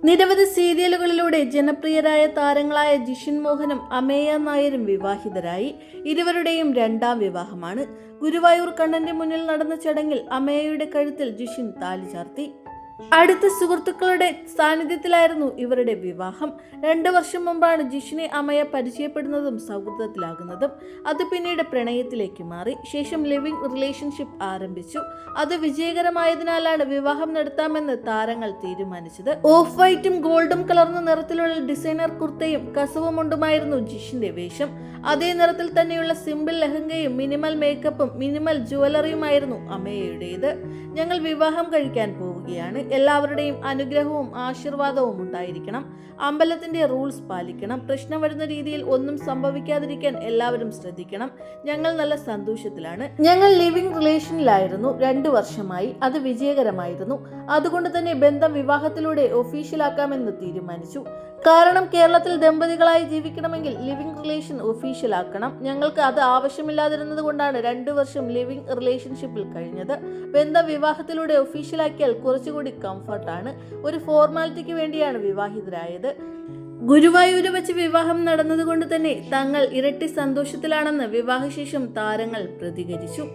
നിരവധി സീരിയലുകളിലൂടെ ജനപ്രിയരായ താരങ്ങളായ ജിഷിൻ മോഹനും അമേയ നായരും വിവാഹിതരായി. ഇരുവരുടെയും രണ്ടാം വിവാഹമാണ്. ഗുരുവായൂർ കണ്ണന്റെ മുന്നിൽ നടന്ന ചടങ്ങിൽ അമേയയുടെ കഴുത്തിൽ ജിഷിൻ താലി ചാർത്തി. അടുത്ത സുഹൃത്തുക്കളുടെ സാന്നിധ്യത്തിലായിരുന്നു ഇവരുടെ വിവാഹം. 2 വർഷം മുമ്പാണ് ജിഷിനെ അമയ പരിചയപ്പെടുന്നതും സൗഹൃദത്തിലാകുന്നതും. അത് പിന്നീട് പ്രണയത്തിലേക്ക് മാറി. ശേഷം ലിവിംഗ് റിലേഷൻഷിപ്പ് ആരംഭിച്ചു. അത് വിജയകരമായതിനാലാണ് വിവാഹം നടത്താമെന്ന് താരങ്ങൾ തീരുമാനിച്ചത്. ഓഫ് വൈറ്റും ഗോൾഡും കലർന്ന നിറത്തിലുള്ള ഡിസൈനർ കുർത്തയും കസവുമുണ്ടുമായിരുന്നു ജിഷിന്റെ വേഷം. അതേ നിറത്തിൽ തന്നെയുള്ള സിമ്പിൾ ലെഹങ്കയും മിനിമൽ മേക്കപ്പും മിനിമൽ ജുവലറിയുമായിരുന്നു അമേയയുടേത്. ഞങ്ങൾ വിവാഹം കഴിക്കാൻ പോവുകയാണ്. എല്ലാവരുടെയും അനുഗ്രഹവും ആശീർവാദവും ഉണ്ടായിരിക്കണം. അമ്പലത്തിന്റെ റൂൾസ് പാലിക്കണം. പ്രശ്നം വരുന്ന രീതിയിൽ ഒന്നും സംഭവിക്കാതിരിക്കാൻ എല്ലാവരും ശ്രദ്ധിക്കണം. ഞങ്ങൾ നല്ല സന്തോഷത്തിലാണ്. ഞങ്ങൾ ലിവിംഗ് റിലേഷനിലായിരുന്നു 2 വർഷമായി. അത് വിജയകരമായിരുന്നു. അതുകൊണ്ട് തന്നെ ബന്ധം വിവാഹത്തിലൂടെ ഒഫീഷ്യലാക്കാമെന്ന് തീരുമാനിച്ചു. കാരണം കേരളത്തിൽ ദമ്പതികളായി ജീവിക്കണമെങ്കിൽ ലിവിംഗ് റിലേഷൻ ഒഫീഷ്യലാക്കണം. ഞങ്ങൾക്ക് അത് ആവശ്യമില്ലാതിരുന്നത് കൊണ്ടാണ് 2 വർഷം ലിവിംഗ് റിലേഷൻഷിപ്പിൽ കഴിഞ്ഞത്. ബന്ധം വിവാഹത്തിലൂടെ ഒഫീഷ്യലാക്കിയാൽ കുറച്ചുകൂടി കംഫർട്ടാണ്. ഒരു ഫോർമാലിറ്റിക്ക് വേണ്ടിയാണ് വിവാഹിതരായത്. ഗുരുവായൂര് വെച്ച് വിവാഹം നടന്നതുകൊണ്ട് തന്നെ തങ്ങൾ ഇരട്ടി സന്തോഷത്തിലാണെന്ന് വിവാഹശേഷം താരങ്ങൾ പ്രതികരിച്ചു.